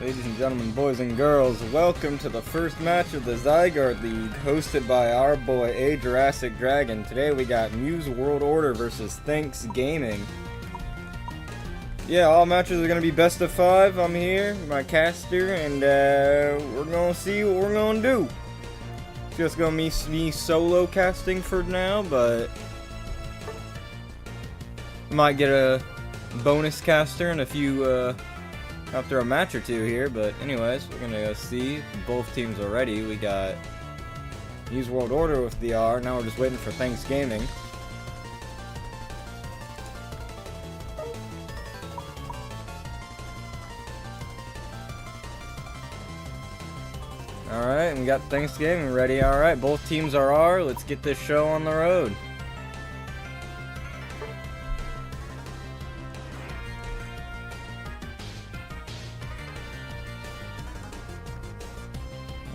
Ladies and gentlemen, boys and girls, welcome to the first match of the Zygarde League, hosted by our boy A Jurassic Dragon. Today we got Muse World Order versus Thanks Gaming. Yeah, all matches are going to be best of 5. I'm here, my caster, and we're going to see what we're going to do. It's just going to be me solo casting for now, but might get a bonus caster and a few after a match or two here, but anyways, we're gonna go see both teams are ready. We got Muse World Order with the R. Now we're just waiting for Thanks Gaming. Alright, and we got Thanks Gaming ready. Alright, both teams are R. Let's get this show on the road.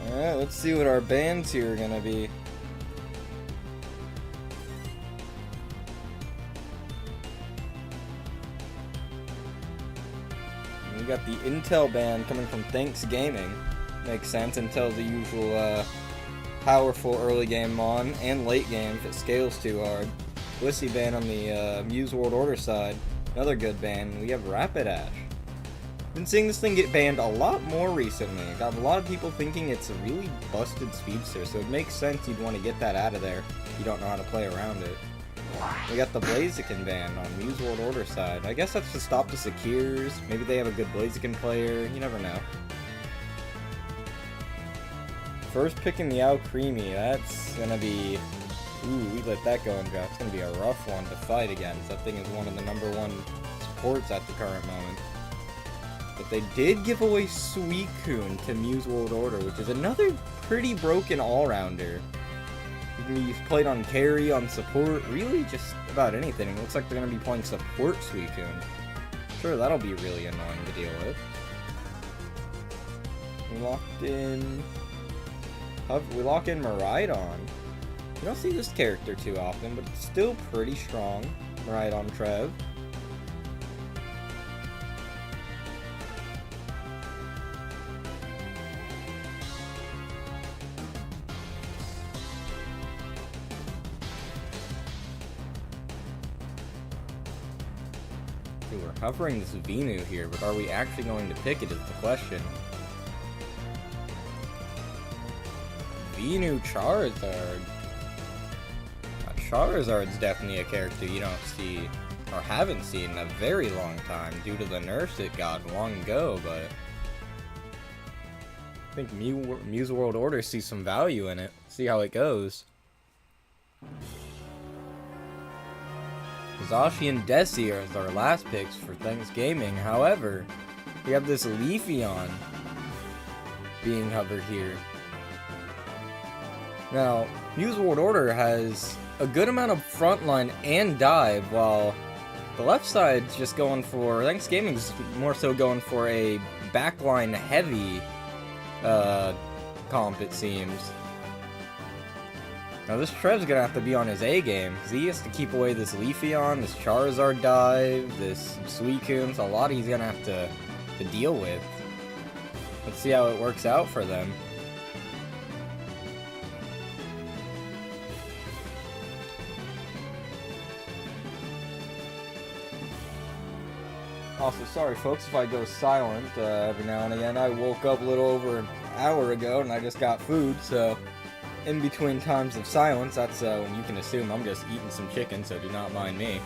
Alright, let's see what our bands here are gonna be. We got the Intel band coming from Thanks Gaming. Makes sense. Intel's the usual powerful early game mon and late game if it scales too hard. Blissey band on the Muse World Order side. Another good band. We have Rapidash. Been seeing this thing get banned a lot more recently. Got a lot of people thinking it's a really busted speedster, so it makes sense you'd want to get that out of there if you don't know how to play around it. We got the Blaziken ban on Muse World Order side. I guess that's to stop the Secures. Maybe they have a good Blaziken player. You never know. First picking the Alcremie. That's gonna be... Ooh, we let that go and draft. It's gonna be a rough one to fight against. That thing is one of the #1 supports at the current moment. But they did give away Suicune to Muse World Order, which is another pretty broken all-rounder. He's played on carry, on support, really just about anything. It looks like they're going to be playing support Suicune. Sure, that'll be really annoying to deal with. We locked in... We lock in Miraidon. You don't see this character too often, but it's still pretty strong. Miraidon Trev. We're hovering this Venu here, but are we actually going to pick it is the question. Venu Charizard. Charizard's definitely a character you don't see, or haven't seen in a very long time due to the nerfs it got long ago, but I think Muse World Order sees some value in it. See how it goes. Zashi and Desi are our last picks for Thanks Gaming. However, we have this Leafeon being hovered here. Now, Muse World Order has a good amount of frontline and dive, while the left side's just going for... Thanks Gaming's more so going for a backline heavy comp, it seems. Now this Trev's gonna have to be on his A game, because he has to keep away this Leafeon, this Charizard dive, this Suicune, so a lot he's gonna have to deal with. Let's see how it works out for them. Also, sorry folks if I go silent every now and again. I woke up a little over an hour ago and I just got food, so in between times of silence, that's when you can assume I'm just eating some chicken, so do not mind me.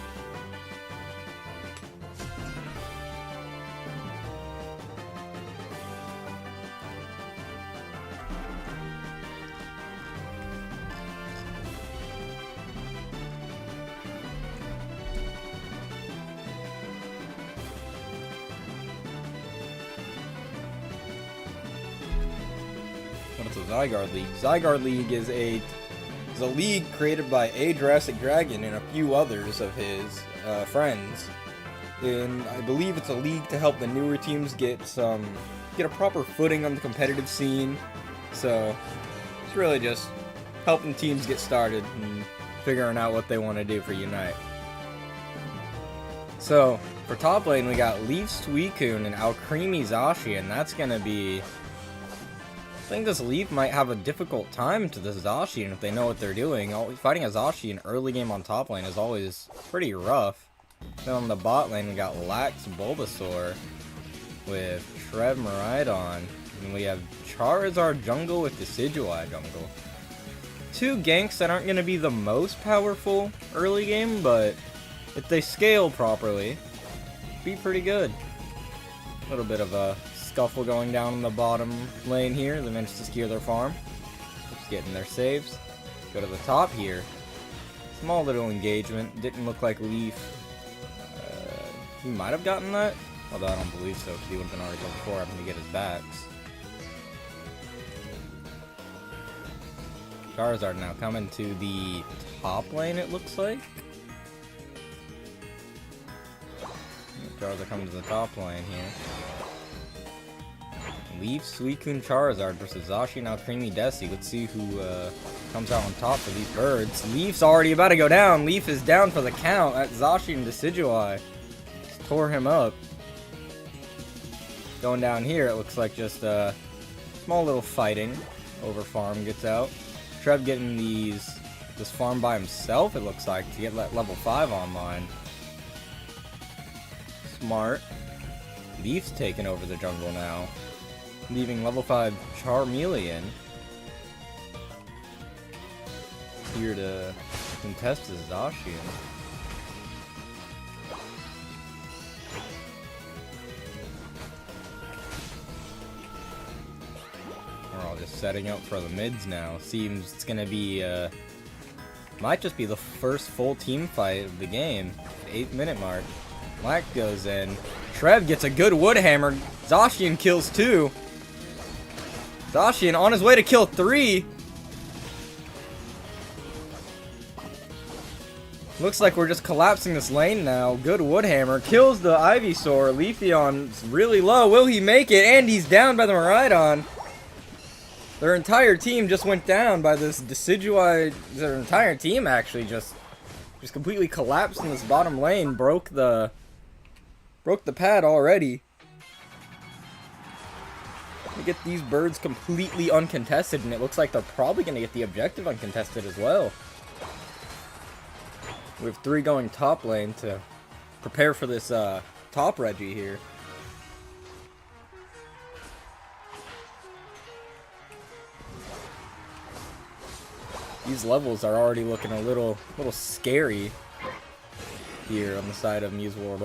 What's a Zygarde League? Zygarde League is a league created by A Jurassic Dragon and a few others of his friends. And I believe it's a league to help the newer teams get a proper footing on the competitive scene. So it's really just helping teams get started and figuring out what they want to do for Unite. So For top lane, we got Leaf Suicune and Alcremie Zacian. That's gonna be... I think this Leaf might have a difficult time to this Zacian if they know what they're doing. Fighting a Zacian early game on top lane is always pretty rough. Then on the bot lane, we got Lax Bulbasaur with Trev Miraidon. And we have Charizard jungle with Decidueye jungle. Two ganks that aren't going to be the most powerful early game, but if they scale properly, be pretty good. A little bit of a scuffle going down in the bottom lane here. They managed to secure their farm. Just getting their saves. Go to the top here. Small little engagement. Didn't look like Leaf. He might have gotten that. Although I don't believe so, because he would have been already going before having to get his backs. Charizard now coming to the top lane, it looks like. Charizard coming to the top lane here. Leaf, Suicune, Charizard versus Zacian, Alcremie, Desi. Let's see who comes out on top for these birds. Leaf's already about to go down. Leaf is down for the count. That Zacian Decidueye just tore him up. Going down here, it looks like just a small little fighting over farm gets out. Trev getting this farm by himself, it looks like, to get level 5 online. Smart. Leaf's taking over the jungle now, leaving level 5 Charmeleon here to contest his Zacian. We're all just setting up for the mids now. Seems it's gonna be, might just be the first full team fight of the game. 8-minute mark. Black goes in. Trev gets a good wood hammer. Zacian kills 2. Zacian on his way to kill 3. Looks like we're just collapsing this lane now. Good wood hammer. Kills the Ivysaur. Leafeon's really low. Will he make it? And he's down by the Miraidon. Their entire team just went down by this Decidueye. Their entire team actually just completely collapsed in this bottom lane. Broke the pad already. We get these birds completely uncontested, and it looks like they're probably going to get the objective uncontested as well. We have 3 going top lane to prepare for this top Reggie here. These levels are already looking a little scary here on the side of Muse World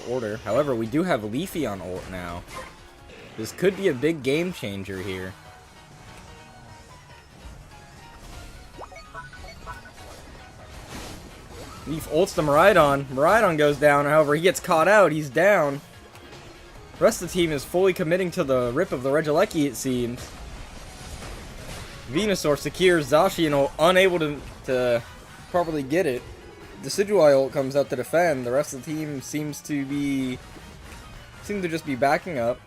Order. However, we do have Leafeon ult now. This could be a big game changer here. Leaf ults the Miraidon. Miraidon goes down, however, he gets caught out. He's down. The rest of the team is fully committing to the rip of the Regieleki, it seems. Venusaur secures Zacian ult, unable to properly get it. Decidueye ult comes out to defend. The rest of the team seem to just be backing up.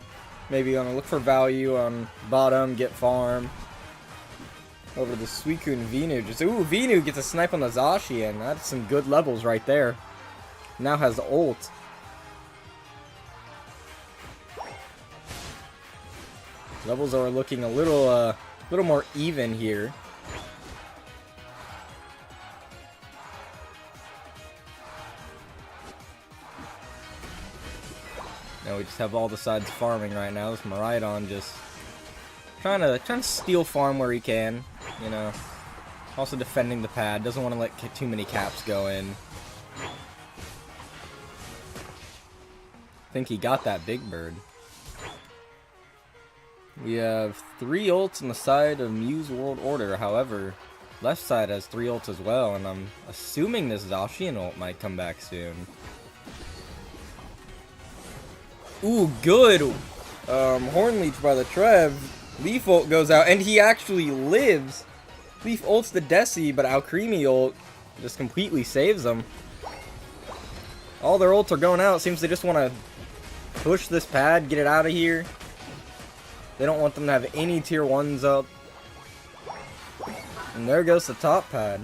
Maybe gonna look for value on bottom, get farm. Over to the Suicune Venu. Venu gets a snipe on the Zacian. That's some good levels right there. Now has ult. Levels are looking a little more even here. Now we just have all the sides farming right now. This Miraidon just trying to steal farm where he can, you know. Also defending the pad. Doesn't want to let too many caps go in. I think he got that big bird. We have 3 ults on the side of Muse World Order. However, left side has 3 ults as well, and I'm assuming this Zacian ult might come back soon. Ooh, good Horn Leech by the Trev. Leaf ult goes out, and he actually lives. Leaf ults the Desi, but Alcremie ult just completely saves them. All their ults are going out. Seems they just want to push this pad, get it out of here. They don't want them to have any tier 1s up. And there goes the top pad.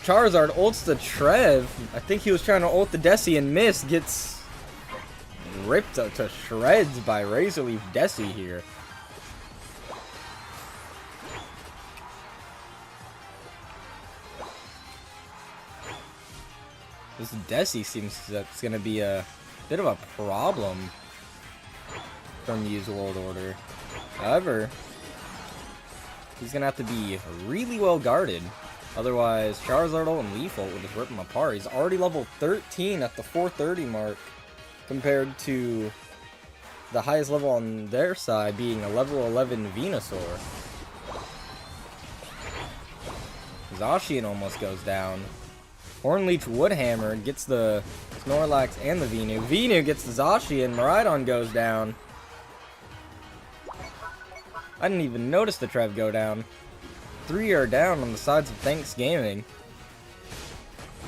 Charizard ults the Trev. I think he was trying to ult the Desi and missed. Gets ripped to shreds by Razor Leaf Desi here. This Desi seems that's going to be a bit of a problem for Mew's World Order. However, he's going to have to be really well guarded. Otherwise, Charizard ult and Leaf ult will just rip him apart. He's already level 13 at the 430 mark compared to the highest level on their side being a level 11 Venusaur. Zacian almost goes down. Hornleech Woodhammer gets the Snorlax and the Venu. Venu gets the Zacian. Miraidon goes down. I didn't even notice the Trev go down. 3 are down on the sides of Thanks Gaming.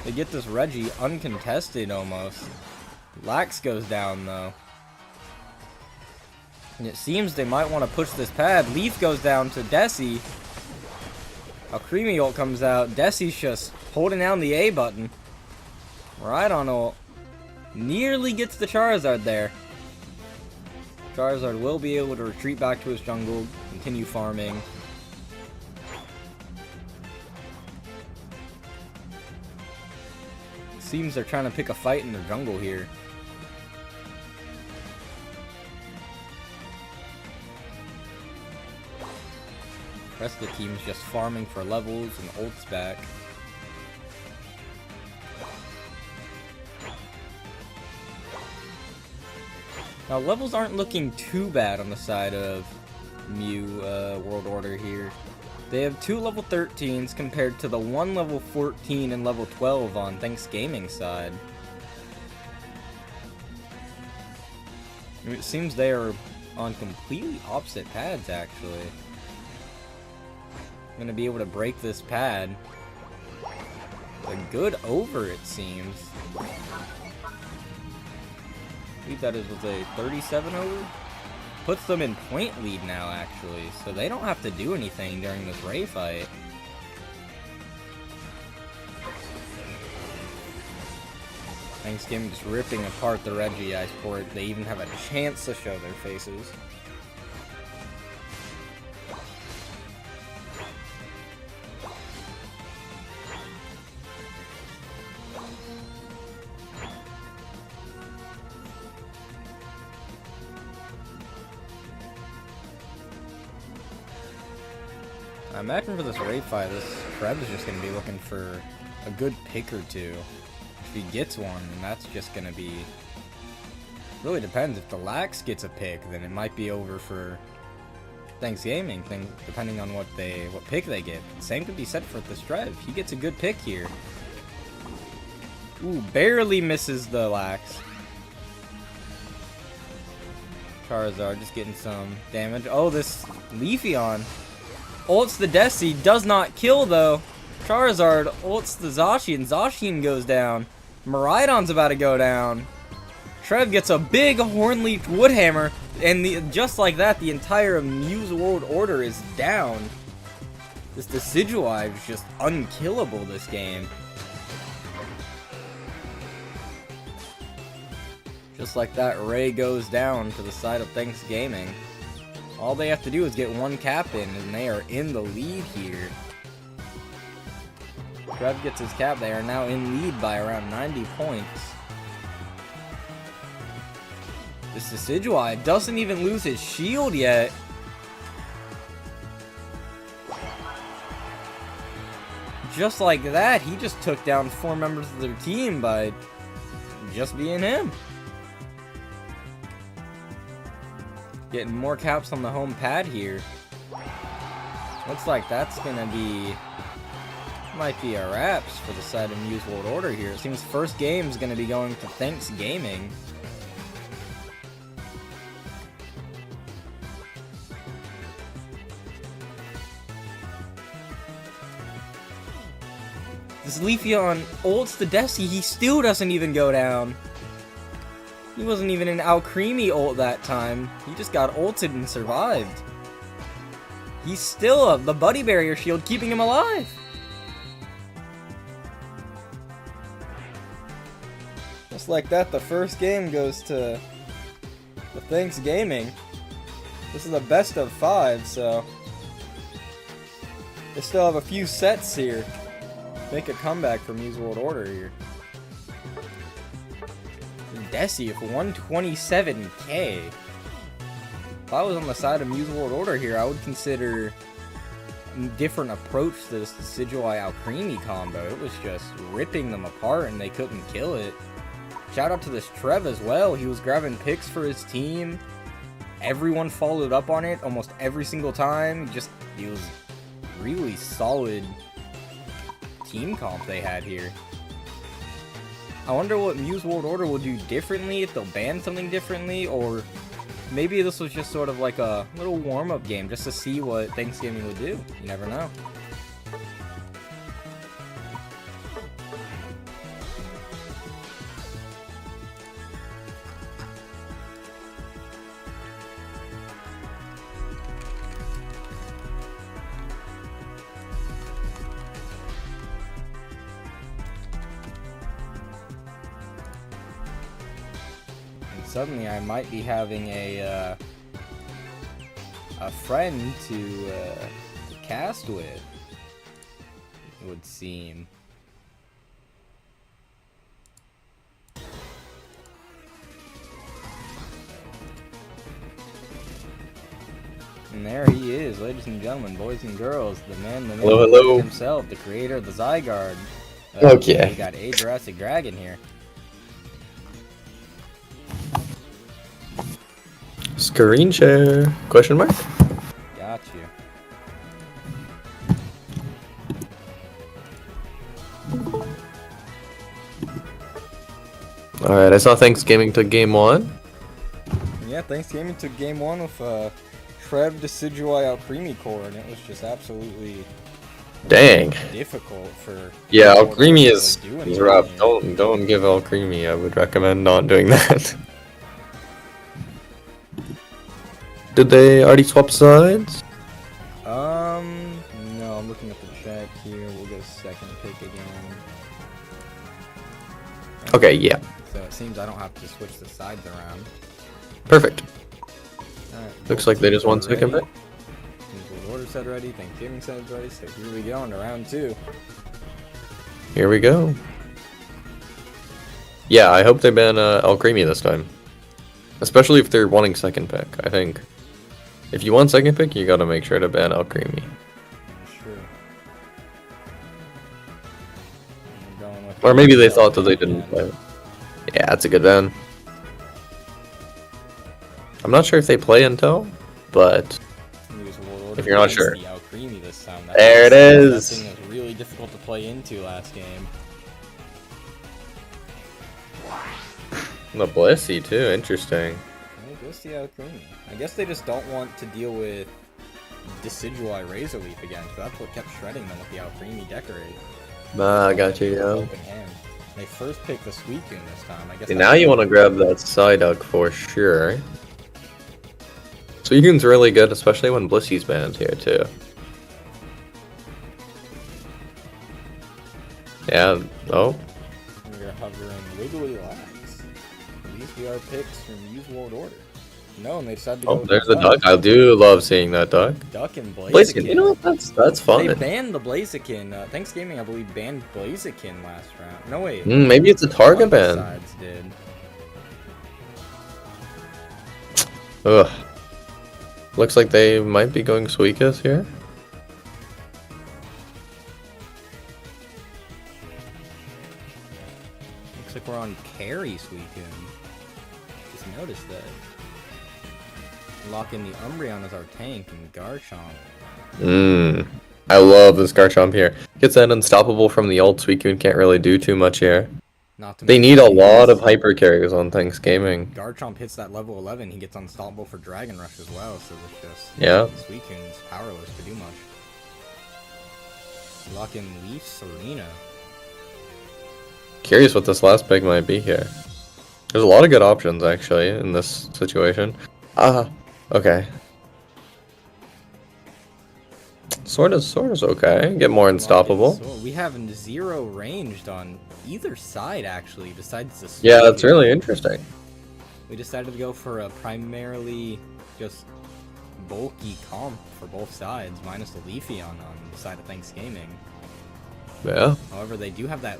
They get this Reggie uncontested almost. Lax goes down though. And it seems they might want to push this pad. Leaf goes down to Desi. A Creamy ult comes out. Desi's just holding down the A button. Miraidon ult nearly gets the Charizard there. Charizard will be able to retreat back to his jungle, continue farming. Seems they're trying to pick a fight in the jungle here. The rest of the team's just farming for levels and ults back. Now, levels aren't looking too bad on the side of Mew World Order here. They have 2 level 13s compared to the 1 level 14 and level 12 on Thanks Gaming side. It seems they are on completely opposite pads, actually. I'm gonna be able to break this pad. A good over, it seems. I believe that is with a 37 over. Puts them in point lead now, actually, so they don't have to do anything during this Ray fight. Thanksgiving just ripping apart the Reggie Ice Port. They even have a chance to show their faces. I imagine for this raid fight, this Krebs is just going to be looking for a good pick or two. If he gets one, then that's just going to be... Really depends. If the Lax gets a pick, then it might be over for Thanks Gaming, depending on what pick they get. Same could be said for this Trev. He gets a good pick here. Ooh, barely misses the Lax. Charizard just getting some damage. Oh, this Leafeon ults the Desi, does not kill though. Charizard ults the Zacian. Zacian goes down. Miraidon's about to go down. Trev gets a big Hornleaf Woodhammer, and just like that, the entire Mew's World Order is down. This Decidueye is just unkillable this game. Just like that, Ray goes down to the side of Thanks Gaming. All they have to do is get one cap in, and they are in the lead here. Trev gets his cap. They are now in lead by around 90 points. This Decidueye doesn't even lose his shield yet. Just like that, he just took down 4 members of their team by just being him. Getting more caps on the home pad here. Looks like that's gonna be... might be a wraps for the side of Mew's World Order here. It seems first game is gonna be going to Thanks Gaming. This Leafeon ults the Desi. He still doesn't even go down. He wasn't even an Alcremie ult that time. He just got ulted and survived. He's still up. The Buddy Barrier shield keeping him alive. Just like that, the first game goes to the Thanks Gaming. This is the best of 5, so they still have a few sets here. Make a comeback for Muse World Order here. Desi for 127k. If I was on the side of Muse World Order here, I would consider a different approach to this Decidueye Alcremie combo. It was just ripping them apart and they couldn't kill it. Shout out to this Trev as well. He was grabbing picks for his team. Everyone followed up on it almost every single time. He was really solid team comp they had here. I wonder what Muse World Order will do differently, if they'll ban something differently, or maybe this was just sort of like a little warm-up game just to see what Thanksgiving would do. You never know. Suddenly I might be having a friend to cast with, it would seem. And there he is, ladies and gentlemen, boys and girls, the man, hello. himself, the creator of the Zygarde. Okay. We got a Jurassic Dragon here. Screen share? Question mark? Got you. Alright, I saw Thanksgiving took game 1. Yeah, Thanksgiving took game 1 with Trev Decidueye Alcremie core, and it was just absolutely Dang. difficult for. Yeah, Alcremie is rough. Don't give Alcremie. I would recommend not doing that. Did they already swap sides? No, I'm looking at the chat here. We'll go second pick again. Okay, yeah. So it seems I don't have to switch the sides around. Perfect. Alright, Looks like they just won second pick. World Order set ready, Thanksgiving set ready, so here we go into round 2. Here we go. Yeah, I hope they ban Alcremie this time. Especially if they're wanting second pick, I think. If you want second pick, you gotta make sure to ban Alcremie. Sure. Or maybe they thought that they didn't play. Yeah, that's a good ban. I'm not sure if they play Intel, but if you're not sure. There it is! That thing was really difficult to play into last game. The Blissey too, interesting. I guess they just don't want to deal with Decidueye Razor Leaf again, so that's what kept shredding them with the Alcremie Decorate. Ah, I got you, yeah. They first picked the Suicune this time. I guess. See, now you want to grab that Psyduck for sure. Suicune's really good, especially when Blissey's banned here too. Yeah, oh. We're hovering Wiggly Lax. These are picks from Muse World Order. No, and they decided to go with there's the duck. I do love seeing that duck. Duck and Blaziken. You know what? That's fun. They banned the Blaziken. Thanksgiving, I believe, banned Blaziken last round. No, wait. Maybe it's a target ban. Sides did. Ugh. Looks like they might be going Suicune here. Looks like we're on carry Suicune. Just noticed that. Lock in the Umbreon as our tank and Garchomp. I love this Garchomp here. Gets that unstoppable from the old Suicune, can't really do too much here. They need a lot of hyper carries on Thanksgiving. Garchomp hits that level 11, he gets unstoppable for Dragon Rush as well, so it's just... Yeah. Suicune's powerless to do much. Lock in Leaf Serena. Curious what this last pick might be here. There's a lot of good options, actually, in this situation. Okay. Sword is okay. Get more unstoppable. We have 0 ranged on either side, actually, besides the sword. Yeah, that's really interesting. We decided to go for a primarily just bulky comp for both sides, minus the Leafeon on the side of Thanks Gaming. Yeah. However, they do have that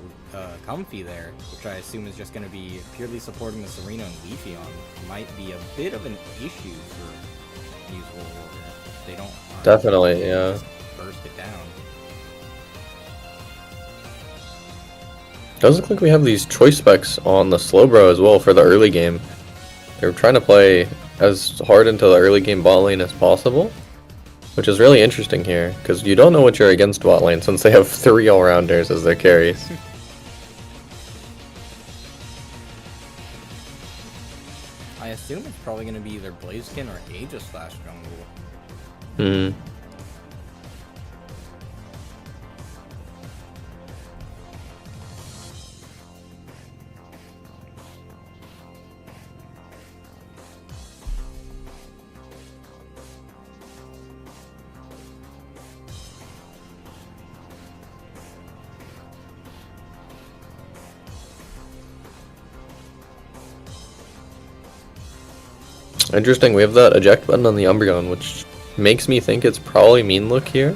Comfy there, which I assume is just going to be purely supporting the Serena and Leafeon. Might be a bit of an issue for Muse World Order. They don't... Definitely, yeah. Just burst it down. Does look like we have these choice specs on the Slowbro as well for the early game. They're trying to play as hard into the early game bot lane as possible, which is really interesting here, because you don't know what you're against bot lane since they have 3 all-rounders as their carries. I assume it's probably going to be either Blaziken or Aegis/Jungle. Hmm. Interesting, we have that eject button on the Umbreon, which makes me think it's probably Mean Look here.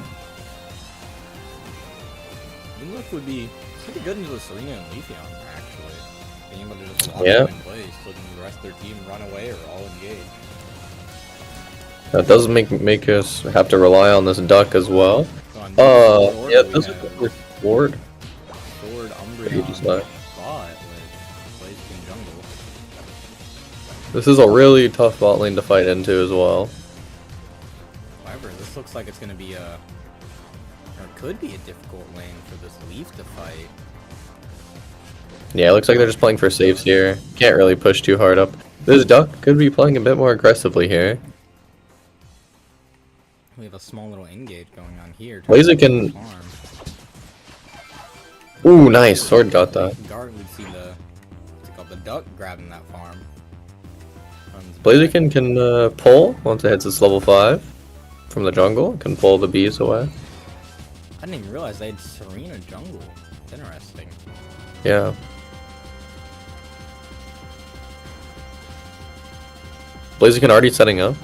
Mean Look would be pretty good into the Serena and Leafeon, actually. Being able to just walk Yeah. in place, letting the rest of their team run away or all engage. That does make us have to rely on this duck as well. So on Yeah, it does look like we're Sword. Sword, Aegis Umbreon, Slash. bot with Blaziken Jungle. This is a really tough bot lane to fight into as well. However, this looks like it's going to be or could be a difficult lane for this Leaf to fight. Yeah, it looks like they're just playing for saves here. Can't really push too hard up. This duck could be playing a bit more aggressively here. We have a small little engage going on here. Blaziken. Ooh, nice. Sword got that. Guard would see the, what's it called, the duck grabbing that farm. Runs back. Blaziken can pull once it hits its level 5 from the jungle. Can pull the bees away. I didn't even realize they had Serena jungle. It's interesting. Yeah. Blaziken already setting up.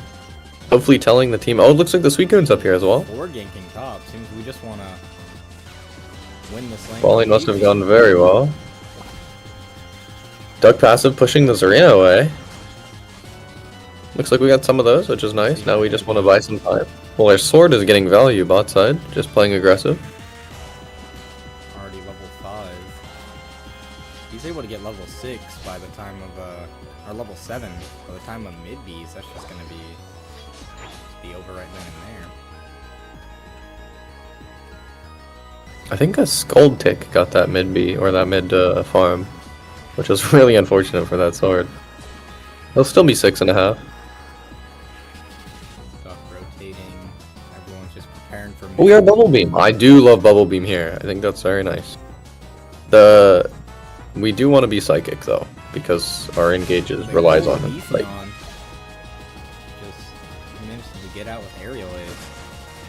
Hopefully telling the team. Oh, it looks like the Suicune's up here as well. 4 ganking top. Seems we just want to win this lane. Falling must have gone very well. Duck passive pushing the Serena away. Looks like we got some of those, which is nice. Now we just want to buy some time. Well, our sword is getting value bot side, just playing aggressive. Already level 5. He's able to get level 6 by the time of, or level 7 by the time of mid-bees. That's just going to be over right then and there. I think a Scald Tick got that mid B or that mid farm, which was really unfortunate for that sword. He'll still be 6.5. Stuff rotating. Everyone's just preparing for. Oh, we are Bubble Beam. I do love Bubble Beam here. I think that's very nice. We do want to be Psychic though, because our engages relies on it. Like, just managed to get out with aerial aid.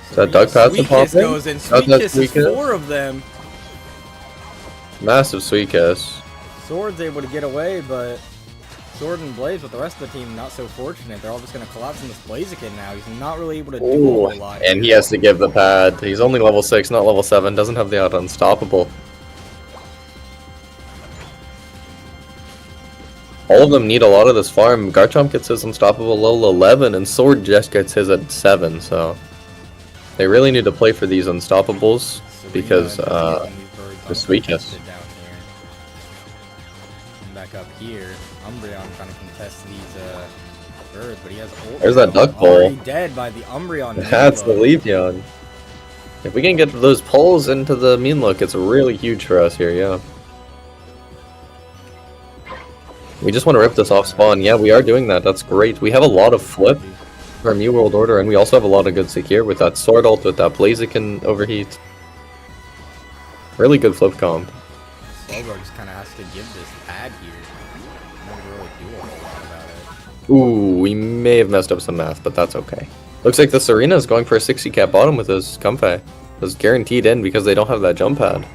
is that Duck passive popping? Goes in. That's that Sweetkiss is Sweet Kiss. 4 of them. Massive Sweet Kiss. Sword's able to get away, but Sword and Blaze with the rest of the team not so fortunate. They're all just going to collapse in this Blaziken now. He's not really able to do a whole lot. And he has to give the pad. He's only level 6, not level 7. Doesn't have the unstoppable. All of them need a lot of this farm. Garchomp gets his unstoppable level 11, and Sword just gets his at 7, so they really need to play for these unstoppables because the Sweet Kiss. Back up here, Umbreon trying to contest these birds, but he has ult. There's that duck already pole. dead by the Umbreon. That's the Leafeon. If we can get those pulls into the Mean Look, it's really huge for us here, yeah. We just want to rip this off spawn. Yeah, we are doing that. That's great. We have a lot of flip for Mew World Order, and we also have a lot of good secure with that Sword ult, with that Blaziken overheat. Really good flip comp. Slowbro just kind of has to give this pad here. Not really do a whole lot about it. Ooh, we may have messed up some math, but that's okay. Looks like the Serena is going for a 60 cap bottom with his Comfey. It's guaranteed in because they don't have that jump pad.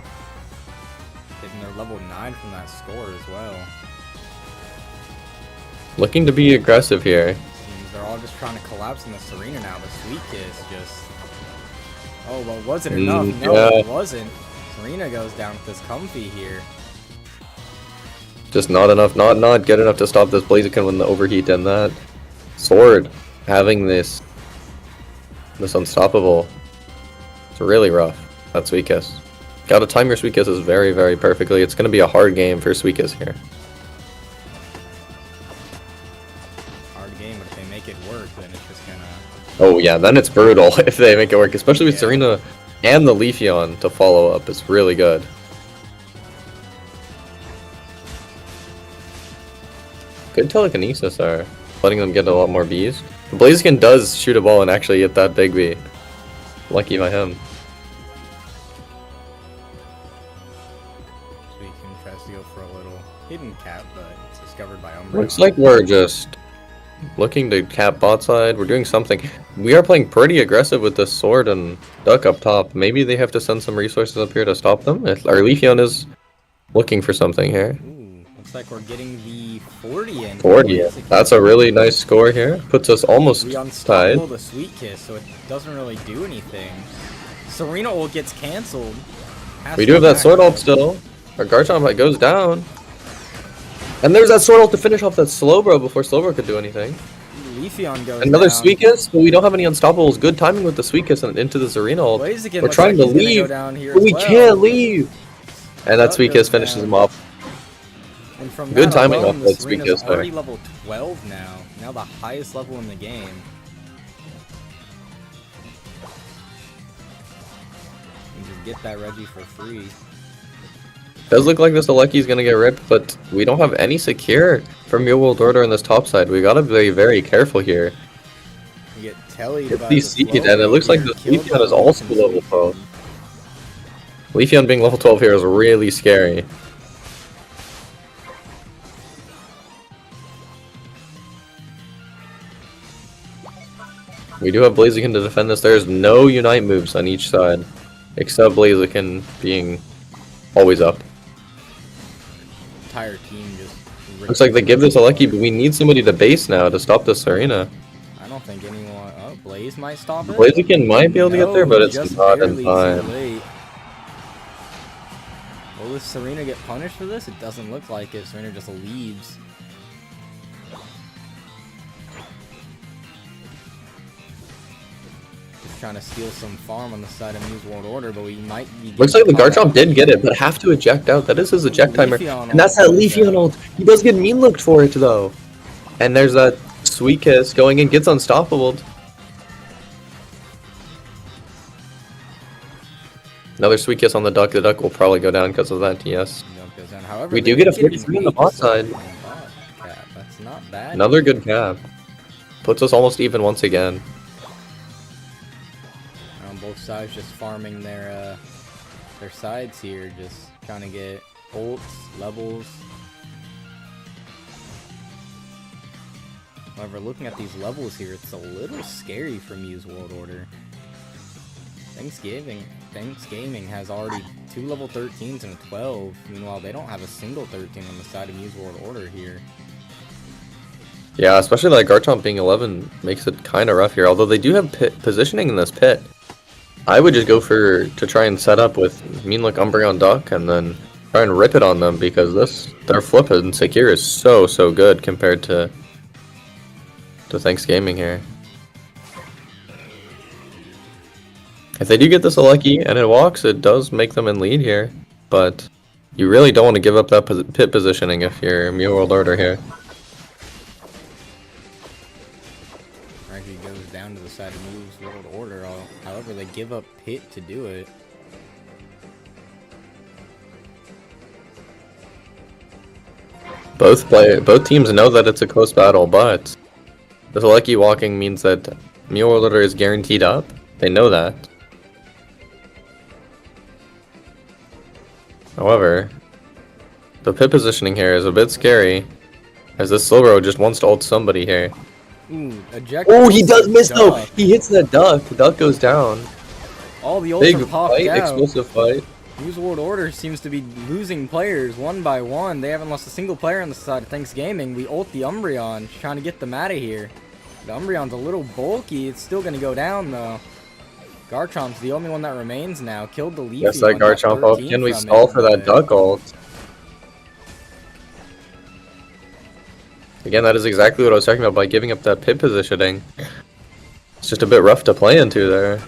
And they're level 9 from that score as well. Looking to be aggressive here. Seems they're all just trying to collapse in the Serena now. The Sweet Kiss just... Oh, well, was it enough? No, yeah. It wasn't. Serena goes down with this Comfy here. Just not enough, not good enough to stop this Blaziken when the overheat and that sword having this unstoppable. It's really rough. That Sweet Kiss. Gotta time your Sweet Kisses very, very perfectly. It's gonna be a hard game for Sweet Kiss here. Hard game, but if they make it work, then it's just gonna... Oh yeah, then it's brutal if they make it work, especially with Serena and the Leafeon to follow up. It's really good. Good telekinesis there, letting them get a lot more Bs. The Blaziken does shoot a ball and actually get that big B. Lucky by him. Suicune tries to go for a little hidden cap, but it's discovered by Umbreon. Looks like we're just looking to cap bot side. We're doing something. We are playing pretty aggressive with this sword and duck up top. Maybe they have to send some resources up here to stop them. If our Leafeon is looking for something here. Ooh, looks like we're getting the 40 in. 40. That's a really nice score here. Puts us almost We tied. unstoppable the Sweet Kiss, so it doesn't really do anything. Serena ult gets cancelled. We do have that sword ult still. Our Garchomp goes down. And there's that sword ult to finish off that Slowbro before Slowbro could do anything. Leafeon goes Another down. Sweet Kiss, but we don't have any unstoppables. Good timing with the Sweet Kiss and into the Serena ult. Blaziken We're looks trying like to he's gonna leave, go down here but as we well. can't leave. And that Duck Sweet goes Kiss finishes down. him off. And from Good that timing alone, off the that Sweet Serena's Kiss there. already level 12 now. Now the highest level in the game. You just get that Reggie for free. Does look like this Aleki's gonna get ripped, but we don't have any secure from Your World Order on this top side. We gotta be very careful here. You get Tellied Get by these the seed, and it looks like the Killed Leafeon is by also the level Sweet 12. Kiss. Leafeon being level 12 here is really scary. We do have Blaziken to defend this. There's no Unite moves on each side, except Blaziken being always up. Entire team just... Looks like they give this a Lucky, but we need somebody to base now to stop this Arena. I don't think anyone... Oh, Blaze might stop it? Blaziken might be able to get there, but it's just not in barely too time. late. Will this Serena get punished for this? It doesn't look like it. Serena just leaves. Just trying to steal some farm on the side of Muse World Order, but we might be... Looks like the getting caught Garchomp out. did get it, but have to eject out. That is his eject timer. Leafeon And that's that ult. Leafeon ult. He does get mean looked for it, though. And there's that Sweet Kiss going in, gets unstoppable. Another Sweet Kiss on the Duck. The Duck will probably go down because of that TS. Jump goes down. However, We do they're get a getting 43 on the beat bot just side. on bot cap. That's not bad. Another good cap. Puts us almost even once again. On both sides, just farming their sides here, just trying to get ults, levels. However, looking at these levels here, it's a little scary for Muse World Order. Thanksgiving has already 2 level 13s and a 12. Meanwhile, they don't have a single 13 on the side of Muse World Order here. Yeah, especially like Garchomp being 11 makes it kind of rough here. Although they do have positioning in this pit. I would just go to try and set up with Mean Look Umbreon Duck and then try and rip it on them because their flip and secure is so good compared to Thanksgiving here. If they do get this a Lucky and it walks, it does make them in lead here. But you really don't want to give up that pit positioning if you're Mew World Order here. Actually goes down to the side of Muse World Order. However, they give up pit to do it. Both teams know that it's a close battle, but this Lucky walking means that Mew World Order is guaranteed up. They know that. However, the pit positioning here is a bit scary, as this Slowbro just wants to ult somebody here. Ooh, ejector. Oh, he does miss though. Duck. He hits that duck. Duck goes down. All the ults Big are popped fight, out. explosive fight. News World Order seems to be losing players one by one. They haven't lost a single player on the side of Thanks Gaming. We ult the Umbreon, trying to get them out of here. The Umbreon's a little bulky. It's still going to go down, though. Garchomp's the only one that remains now. Killed the Leafy. Yes, that Garchomp ult. Can we stall for that duck ult? Again, that is exactly what I was talking about by giving up that pit positioning. It's just a bit rough to play into there.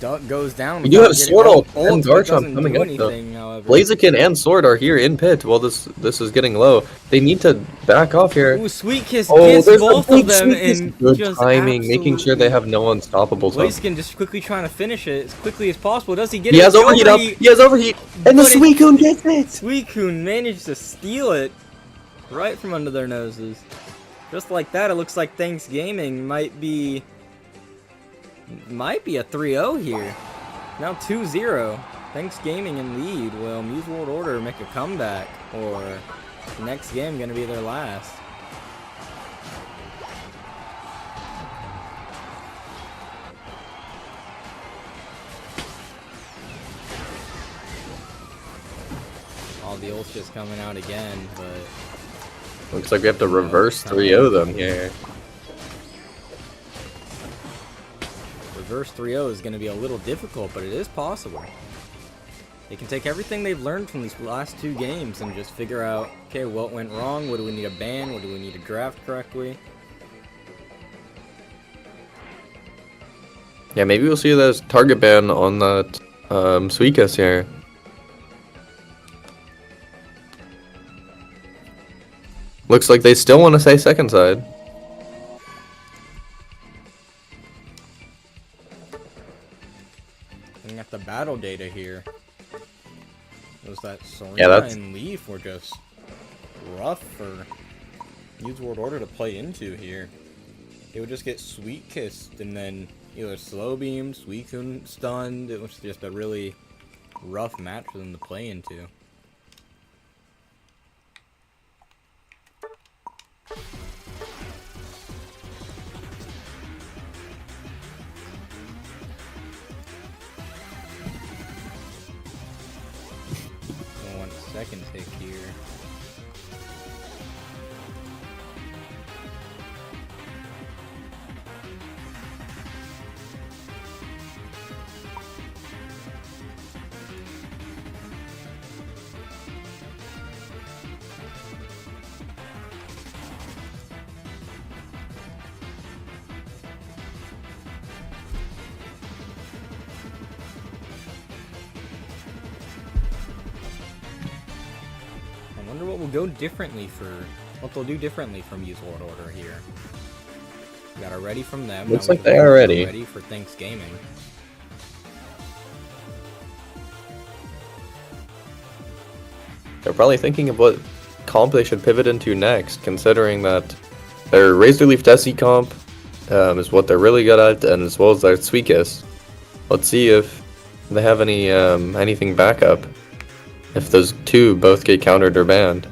Duck goes down. We do have Sword ult and Garchomp coming up though. Blaziken and Sword are here in pit while this is getting low. They need to back off here. Ooh, Sweet Kiss there's both of them in good just timing, making sure they have no unstoppables. Blaziken just quickly trying to finish it as quickly as possible. Does he get it? He has overheat up. He has overheat. And the Suicune gets it. Suicune managed to steal it right from under their noses. Just like that, it looks like Thanks Gaming might be a 3-0 here. Now 2-0. Thanks Gaming in lead. Will Muse World Order make a comeback? Or the next game going to be their last? All the ults just coming out again, but... Looks like we have to reverse 3-0 them here. Reverse 3-0 is going to be a little difficult, but it is possible. They can take everything they've learned from these last two games and just figure out, okay, what went wrong? What do we need to ban? What do we need to draft correctly? Yeah, maybe we'll see this target ban on that Suicune here. Looks like they still want to say second side. Looking at the battle data here. Was that Serena and Leaf were just rough for Muse World Order to play into here. They would just get Sweet Kissed and then either slow beam, Suicune stunned. It was just a really rough match for them to play into. Second pick here. I wonder what will go differently what they'll do differently from Muse World Order here. We got a ready from them. Looks like they are ready. Ready for Thanks Gaming. They're probably thinking of what comp they should pivot into next, considering that their Razor Leaf Desi comp is what they're really good at, and as well as their Suicune. Let's see if they have any anything backup. If those two both get countered or banned.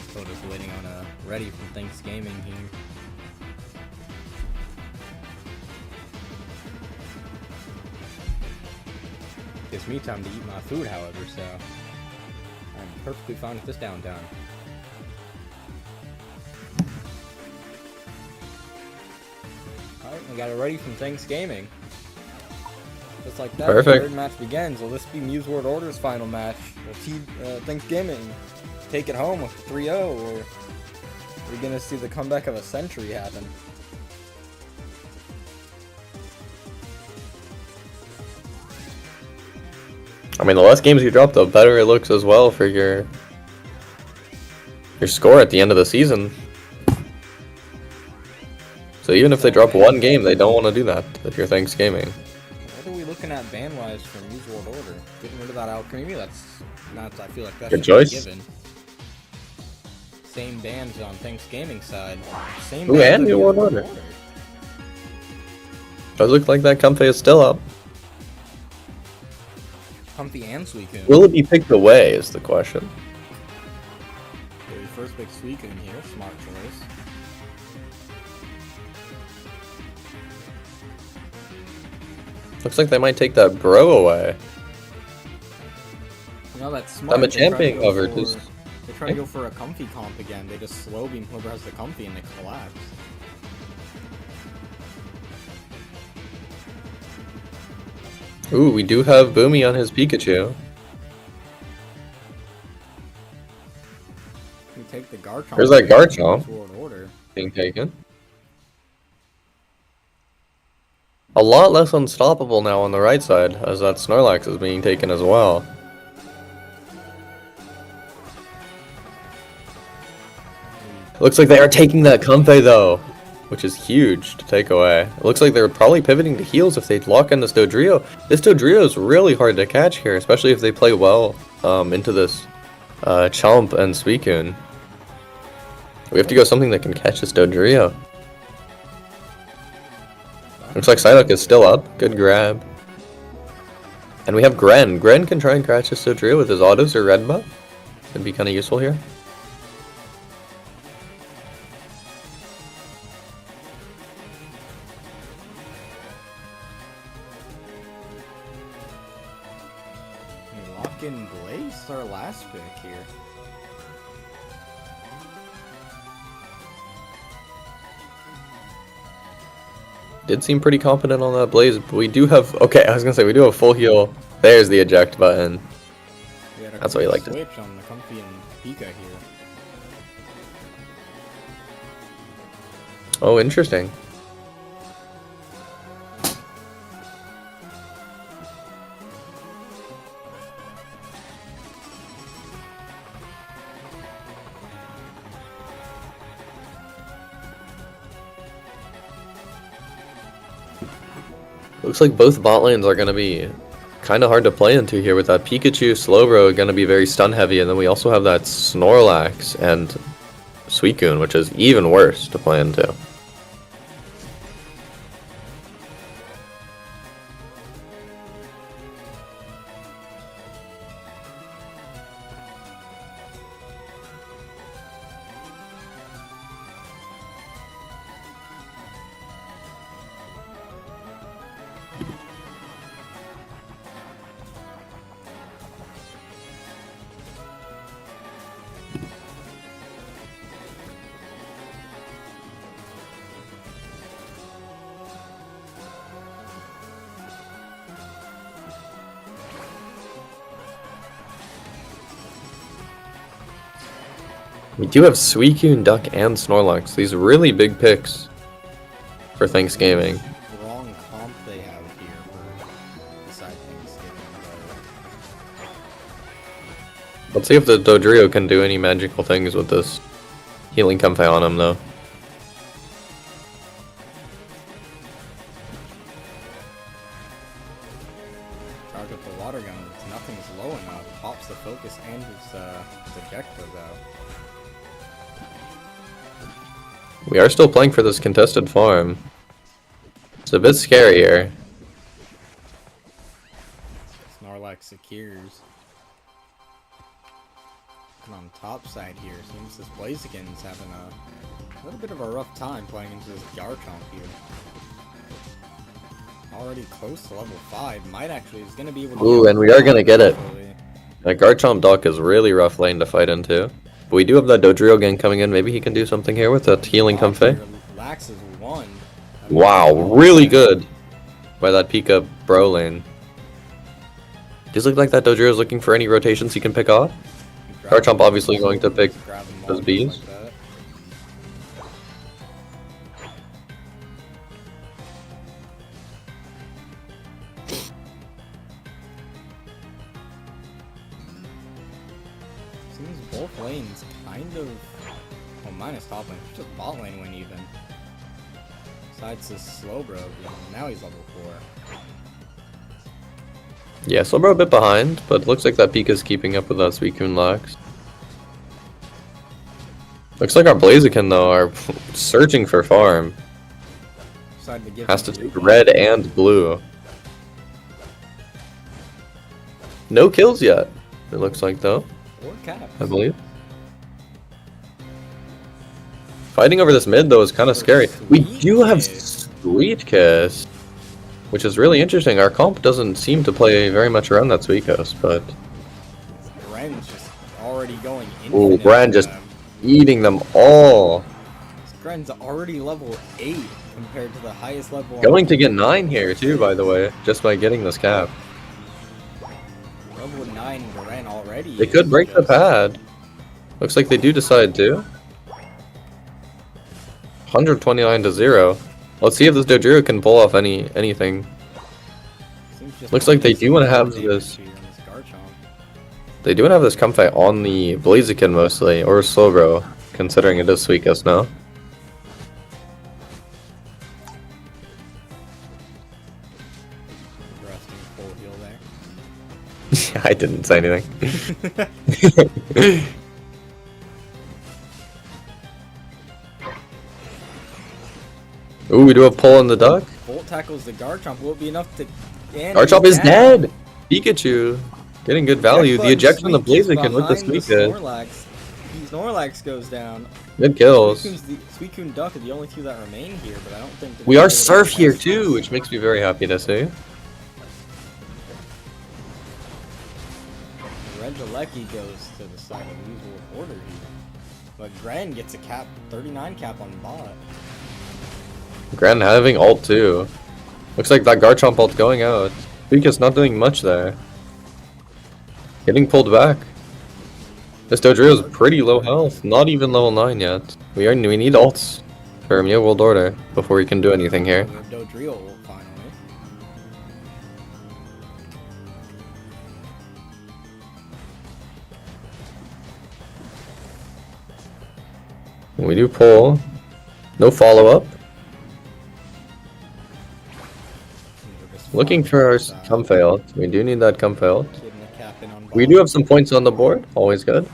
Still just waiting on a ready from Thanks Gaming here. Gives me time to eat my food, however, so I'm perfectly fine with this downtime. Alright, we got it ready from Thanks Gaming. Just like that, perfect. The third match begins. Will this be Muse World Order's final match? Will Thanks Gaming take it home with 3-0, or are we going to see the comeback of a century happen? I mean, the less games you drop, the better it looks as well for your score at the end of the season. So even if they drop one game, they don't want to do that if you're Thanks Gaming. What are we looking at ban-wise from Use World Order? Getting rid of that alchemy? That's not. I feel like that's Good choice. given. Same bans on Thanks Gaming side. Same Ooh, bans and on New Use World Order. Does look like that Comfey is still up. Comfy and Suicune. Will it be picked away is the question. Okay, we first pick Suicune here. Smart choice. Looks like they might take that Bro away. You know, that's smart. I'm a champion cover. Just They try to go for a Comfy comp again. They just slow beam whoever has the Comfy and they collapse. ooh, we do have Boomy on his Pikachu. We take the Garchomp. There's that Garchomp World Order. being taken. A lot less unstoppable now on the right side, as that Snorlax is being taken as well. Looks like they are taking that Comfey though, which is huge to take away. It looks like they're probably pivoting to heals if they lock in this Dodrio. This Dodrio is really hard to catch here, especially if they play well into this Chomp and Suicune. We have to go something that can catch this Dodrio. Looks like Psyduck is still up. Good grab. And we have Gren. Gren can try and catch this Dodrio with his autos or red buff. Could be kind of useful here. Lock in Blaze, our last pick here. Did seem pretty confident on that Blaze, but we do have... Okay, I was gonna say, we do have full heal. There's the eject button. That's what you like to... Switch on the Comfy and Pika here. Oh, interesting. Looks like both bot lanes are going to be kind of hard to play into here with that Pikachu, Slowbro going to be very stun heavy, and then we also have that Snorlax and Suicune, which is even worse to play into. We do have Suicune, Duck, and Snorlax. These really big picks for Thanksgiving. Wrong comp they have here for beside Thanksgiving. Let's see if the Dodrio can do any magical things with this healing Comfey on him, though. Charge up the water gun. Nothing's low enough. Pops the focus and his eject goes out. We are still playing for this contested farm. It's a bit scary here. Snorlax secures. And on top side here, seems this Blaziken's having a little bit of a rough time playing into this Garchomp here. Already close to level 5. Might actually is gonna be able to. Ooh, and we are gonna get it. That Garchomp Duck is really rough lane to fight into. But we do have that Dodrio gang coming in. Maybe he can do something here with that healing Comfey. Lax is 1. Wow, really good by that Pika Bro lane. Does look like that Dodrio is looking for any rotations he can pick off. Garchomp obviously going to pick those bees. kind of... Well, minus top lane. Just bot lane win even. Besides this Slowbro, now he's level 4. Yeah, Slowbro a bit behind, but looks like that Pika's keeping up with us. Suicune Lux. Looks like our Blaziken, though, are searching for farm. Has to take red and blue. No kills yet, it looks like, though. Or caps. I believe. Fighting over this mid, though, is kind of scary. We do have Sweet Kiss, which is really interesting. Our comp doesn't seem to play very much around that Sweet Kiss, but... Gren's just already going in. Ooh, Gren just eating them all. Gren's already level 8 compared to the highest level. Going to get 9 here, too, by the way, just by getting this cap. Level 9 Gren already. They could break the pad. Looks like they do decide to. 129 to 0. Let's see if this Dodrio can pull off anything. Looks like they do want to have this. They do want to have this Comfey on the Blaziken mostly, or Slowbro, considering it is Suicune now. Yeah, I didn't say anything. Ooh, we do a pull on the duck. Bolt tackles the Garchomp. Will it be enough to... Garchomp is dead! Pikachu getting good value. The ejection on the Blaziken with the Suicune. Snorlax goes down. Good kills. Suicune Duck are the only two that remain here, but I don't think... We are Surf here too, which makes me very happy to see. Regieleki goes to the side of Weasel with Order here. But Gren gets a cap, 39 cap on bot. Gren having ult too. Looks like that Garchomp ult going out. Pika's not doing much there. Getting pulled back. This Dodrio is pretty low health, not even level 9 yet. We need ults for MWO World Order before we can do anything here. We have Dodrio ult finally. We do pull. No follow-up. Looking for our Comfey ult. We do need that Comfey ult. We do have some points on the board. Always good.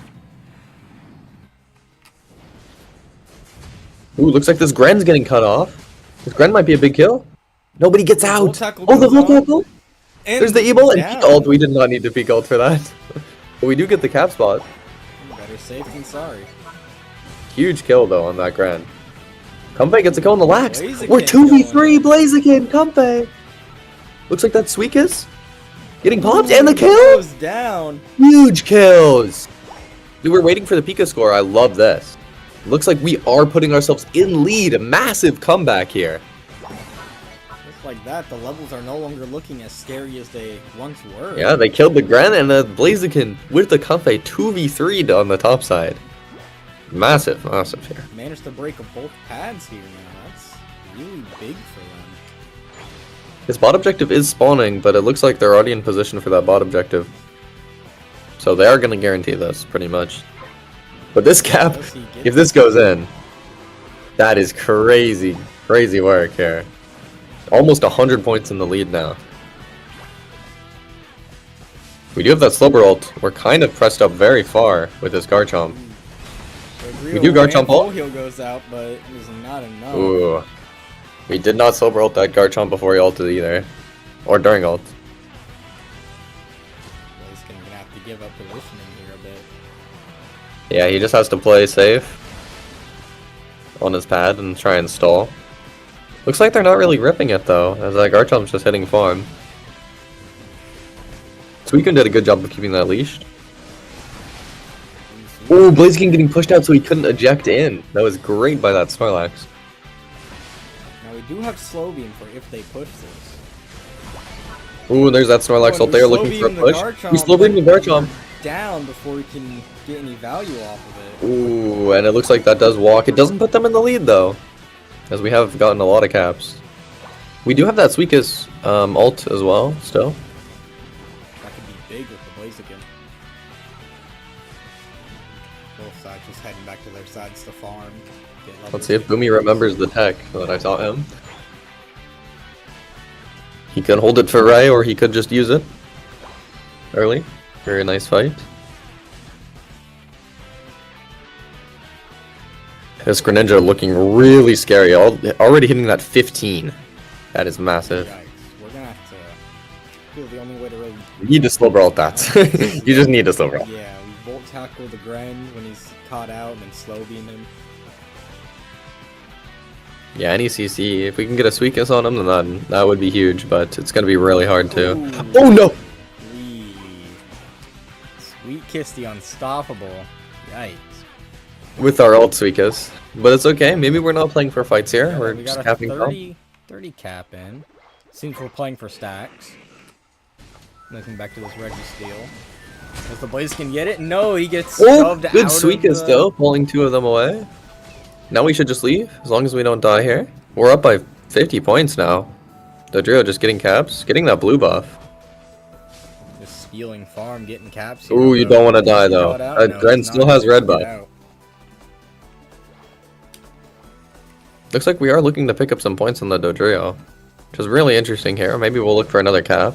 Ooh, looks like this Gren's getting cut off. This Gren might be a big kill. Nobody gets out. Oh, the Volt Tackle. There's the Evil and peak ult. We did not need to peak ult for that. But we do get the cap spot. Better safe than sorry. Huge kill though on that Gren. Comfey gets a kill on the Lax. We're 2v3 Blaziken, Comfey. Looks like that's Suicune. Getting popped and the kill. Goes down. Huge kills. We were waiting for the Pika score. I love this. Looks like we are putting ourselves in lead. A massive comeback here. Just like that, the levels are no longer looking as scary as they once were. Yeah, they killed the Gren and the Blaziken with the Comfey 2v3'd on the top side. Massive, massive here. Managed to break both pads here now. That's really big for them. His bot objective is spawning, but it looks like they're already in position for that bot objective. So they are going to guarantee this, pretty much. But this cap, if this goes in, that is crazy, crazy work here. Almost 100 points in the lead now. We do have that Slowbro ult. We're kind of pressed up very far with this Garchomp. We do Garchomp ult. Heal goes out, but it is not enough. Ooh. We did not Slowbro ult that Garchomp before he ulted either. Or during ult. He's going to have to give up positioning here a bit. Yeah, he just has to play safe on his pad and try and stall. Looks like they're not really ripping it though, as that Garchomp's just hitting farm. Suicune did a good job of keeping that leashed. Ooh, Blaziken getting pushed out so he couldn't eject in. That was great by that Snorlax. Now we do have Slow Beam for if they push this. Ooh, there's that Snorlax out there looking for a push. We Slow Beam the Garchomp. Down before we can get any value off of it. Ooh, and it looks like that does walk. It doesn't put them in the lead though, as we have gotten a lot of caps. We do have that Suicune ult as well, still. That could be big with the Blaziken. Both sides just heading back decides to farm. Let's see if Boomy remembers the tech that I taught him. He could hold it for Ray, or he could just use it early. Very nice fight. This Greninja looking really scary. Already hitting that 15. That is massive. Yikes. We're gonna have to feel the only way to really... You need to slow brawl that. You just need to slow brawl. Yeah, we Volt Tackle the Gren when he's caught out and then slow beam him. Yeah, any CC. If we can get a Sweetness on him, then that would be huge, but it's going to be really hard too. Ooh. Oh no! Sweet Kiss the Unstoppable. Yikes. With our ult Sweetness. But it's okay, maybe we're not playing for fights here, Yeah, we're we just got a capping 30 cap in. Seems we're playing for stacks. Looking back to this Registeel. Does the Blaziken get it? No, he gets shoved out good Sweetness of the... though, pulling 2 of them away. Now we should just leave, as long as we don't die here. We're up by 50 points now. Dodrio just getting caps, getting that blue buff. Just stealing farm, getting caps. Ooh, you don't want to die though. Gren still has red buff. Looks like we are looking to pick up some points on the Dodrio, which is really interesting here. Maybe we'll look for another cap.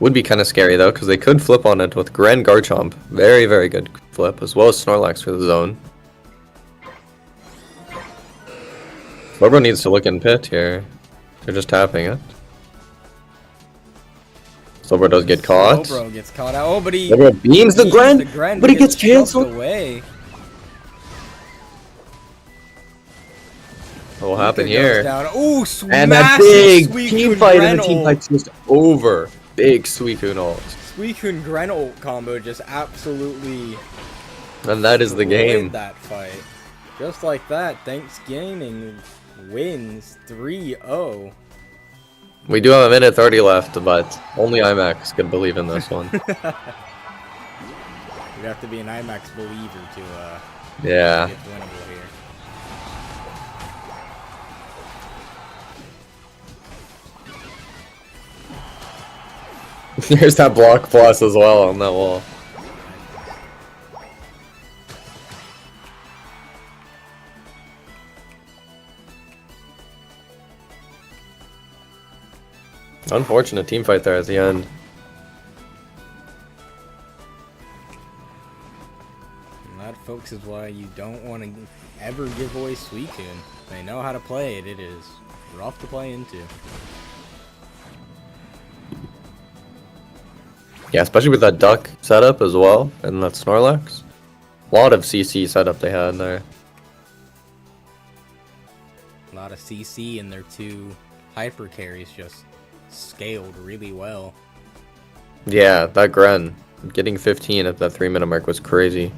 Would be kind of scary though, because they could flip on it with Gren Garchomp. Very, very good flip, as well as Snorlax for the zone. Slowbro needs to look in pit here. They're just tapping it. Slowbro does get caught. Slowbro gets caught out. Oh, but he Slowbro beams the Gren, but he gets cancelled. Away. What will happen here? Ooh, and that big team fight, and the team fight's just over. Big Suicune ult. Suicune Gren ult combo just absolutely. And that is the game. That fight. Just like that, Thanks Gaming wins 3-0. We do have a minute 30 left, but only IMAX could believe in this one. You'd have to be an IMAX believer to yeah. get winnable here. There's that block plus as well on that wall. Unfortunate team fight there at the end. And that, folks, is why you don't want to ever give away Suicune. They know how to play it. It is rough to play into. Yeah, especially with that duck setup as well, and that Snorlax. A lot of CC setup they had there. A lot of CC and their 2 hyper carries just scaled really well. Yeah, that Gren getting 15 at that 3-minute mark was crazy.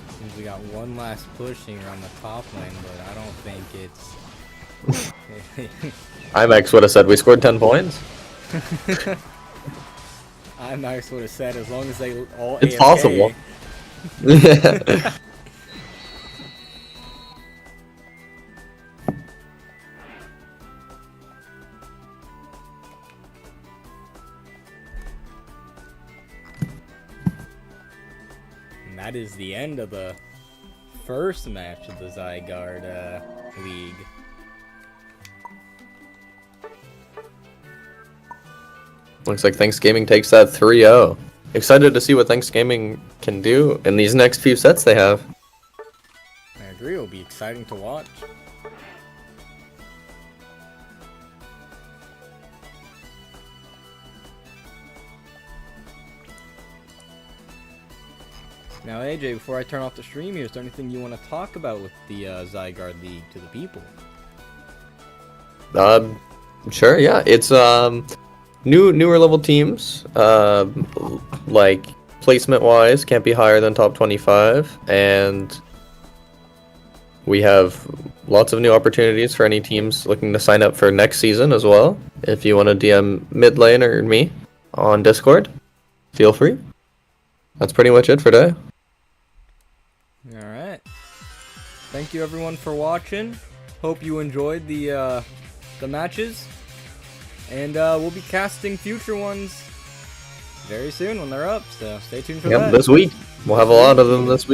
Seems we got one last pushing around the top lane, but I don't think it's... IMAX would have said we scored 10 points. IMAX would have said as long as they all It's AFK. possible. Yeah. And that is the end of the first match of the Zygarde League. Looks like Thanksgiving takes that 3-0. Excited to see what Thanksgiving can do in these next few sets they have. I agree, it'll be exciting to watch. Now, AJ, before I turn off the stream here, is there anything you want to talk about with the Zygarde League to the people? Sure, yeah. It's newer level teams. Like placement wise, can't be higher than top 25, and we have lots of new opportunities for any teams looking to sign up for next season as well. If you want to DM mid lane or me on Discord, feel free. That's pretty much it for today. Alright. Thank you everyone for watching. Hope you enjoyed the matches. And we'll be casting future ones very soon when they're up, so stay tuned for Yep, that. this week. We'll have a lot of them this week.